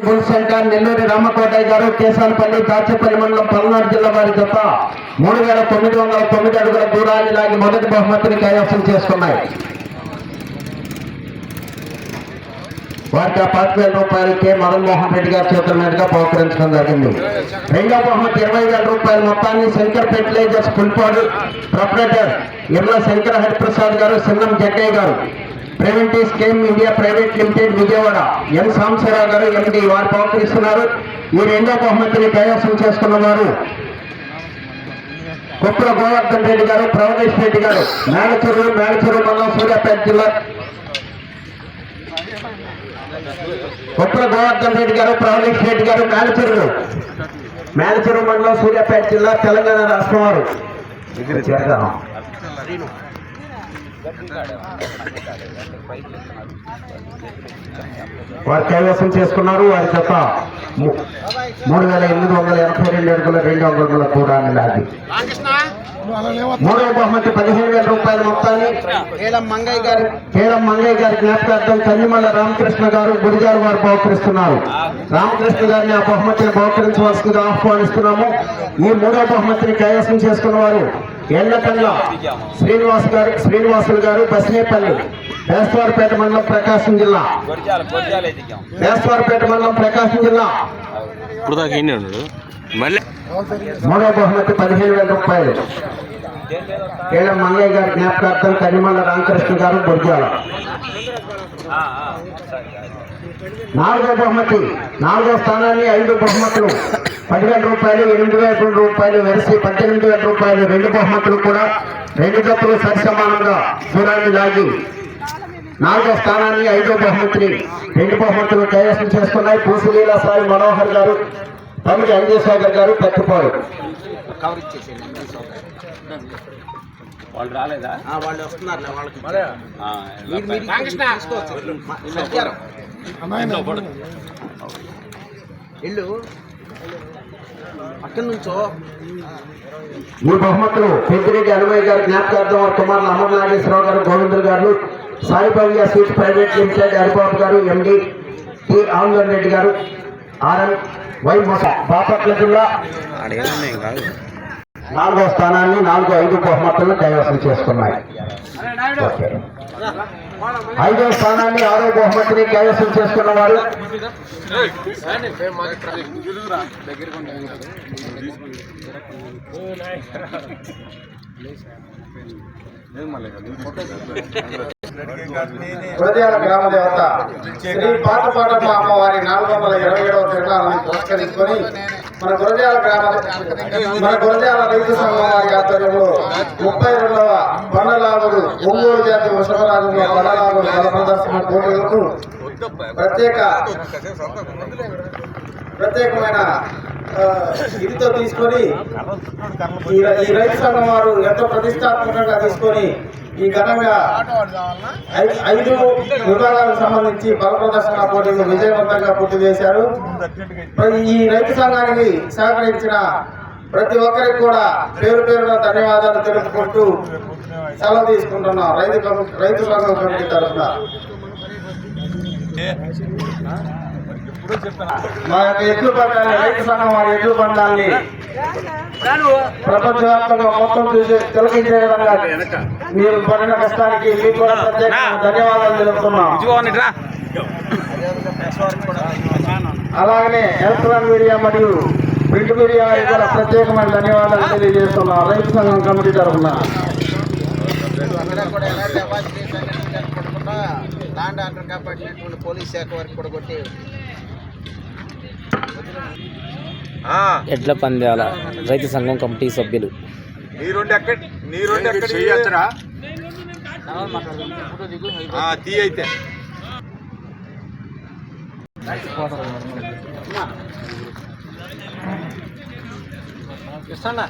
Bull centre నెల్లూరి రామకోటయ్య గారు కేసాలపల్లి దాచేపల్లి మండలం పల్నాడు జిల్లా వారి జత 3909 అడుగుల దూరాన్ని లాగి మొదటి బహుమతిని కైవసం చేసుకున్నాయి. వారికి 10,000 రూపాయలకే మదన్మోహన్ రెడ్డి గారి చేతుల మీదుగా బహుకరించడం జరిగింది. రెండో బహుమతి 20,000 రూపాయల మొత్తాన్ని శంకర్ ఫెర్టిలైజర్స్ పుల్పాడు ప్రొపరేటర్ ఎర్ల శంకర హరిప్రసాద్ గారు, సిన్నం జగ్గయ్య గారు, preventive scheme India private limited Vijayawada N Sambasivarao గారు ఎండి వారు బహుకరిస్తున్నారు. ఈ రెండో బహుమతిని కైవసం చేసుకున్న వారు కుప్ర గోవర్ధన్ రెడ్డి గారు, ప్రవదేశ్ రెడ్డి గారు, మేడచెరువు మండలం సూర్యాపేట జిల్లా. కుప్ర గోవర్ధన్ రెడ్డి గారు, ప్రవదేశ్ రెడ్డి గారు, మేడచెరువు మండలం సూర్యాపేట జిల్లా, తెలంగాణ రాష్ట్రం వారు వారు కైవసం చేసుకున్నారు. వారి జత 3,882 అడుగుల 2 అంగుళముల దూరాన్ని లాగి మూడవ బహుమతి 15,000 రూపాయల మొత్తాన్ని కేలం మంగయ్య గారి జ్ఞాపకార్థం కన్నిమల్ల రామకృష్ణ గారు, గుడిగారు వారు బహుకరిస్తున్నారు. రామకృష్ణ గారిని ఆ బహుమతిని బహుకరించవలసిందిగా ఆహ్వానిస్తున్నాము. ఈ మూడవ బహుమతిని కైవసం చేసుకున్న వారు ఎండకండ్ల శ్రీనివాసులు గారు, బస్నేపల్లి, బేస్తవారపేట మండలం, ప్రకాశం జిల్లా. మూడవ బహుమతి 15,000 రూపాయలు కేలం మంగయ్య గారి జ్ఞాపకార్థం కన్నిమల్ల రామకృష్ణ గారు, గుడిగాల. నాలుగో స్థానాన్ని 5 బహుమతులు 10,000 రూపాయలు, 8,000 రూపాయలు వెరసి 18,000 రూపాయలు 2 బహుమతులు కూడా 2 జతలు సరిసమానంగా దూరాన్ని లాగి 4వ స్థానాన్ని 5వ బహుమతిని 2 బహుమతులు కైవసం చేసుకున్నాయి. పూసిలీలా సాయి మనోహర్ గారు, తమిళ అంజేశ్వర్ గారు, పెట్టుపాడు. వాళ్ళు రాలేదా? వాళ్ళు వస్తున్నారు. ఇల్లు అక్కడి నుంచో ఈ బహుమతులు పెద్దిరెడ్డి హనుమయ్య గారు జ్ఞాపకార్థం కుమారులు అమర్ నాగేశ్వరరావు గారు, గోవిందులు గారు, Saibhavya sweets private limited Haribabu గారు, ఎండి టి ఆంజన్ రెడ్డి గారు, ఆర్ఎన్ వై బాపట్ల జిల్లా. 4వ స్థానాన్ని 4, 5 బహుమతులను కైవసం చేసుకున్నాయి. 5వ స్థానాన్ని 6వ బహుమతిని కైవసం చేసుకున్న వారు గురజాల గ్రామ దేవత శ్రీ పాతపాటమ్మ అమ్మవారి 427వ తిరునాళ్ళని పురస్కరించుకొని మన గురజాల రైతు సంఘం వారి ఆధ్వర్యంలో 32వ బండలాగుడు ఒంగోలు జాతి వృషభరాజుల బండలాగుడు బల ప్రదర్శన పోటీలకు ప్రత్యేకమైన ఇదితో తీసుకొని ఈ రైతు సంఘం వారు ఎంతో ప్రతిష్టాత్మకంగా తీసుకొని ఈ ఘనంగా 5 విభాగాలకు సంబంధించి బల ప్రదర్శన పోటీలు విజయవంతంగా పూర్తి చేశారు. ఈ రైతు సంఘానికి సహకరించిన ప్రతి ఒక్కరికి కూడా పేరు పేరున ధన్యవాదాలు తెలుపుకుంటూ సెలవు తీసుకుంటున్నాం. రైతు సంఘం కమిటీ తరఫున మా యొక్క ఎద్దుల పందాన్ని, రైతు సంఘం వారి ఎద్దుల పందాన్ని ప్రపంచవ్యాప్తంగా మొత్తం తిలకించే విధంగా మీరు పడిన కష్టానికి మీకు కూడా ప్రత్యేక ధన్యవాదాలు తెలుపుతున్నాం. అలాగనే ఎలక్ట్రానిక్ మీడియా మరియు ప్రింట్ మీడియా వారికి కూడా ప్రత్యేకమైన ధన్యవాదాలు తెలియజేస్తున్నాం రైతు సంఘం కమిటీ తరఫున. ల్యాండ్ ఆర్డర్ కాపాడినటువంటి పోలీస్ శాఖ వారికి కూడా కొట్టి ఎడ్ల పందాల రైతు సంఘం కమిటీ సభ్యులు ఇస్తానా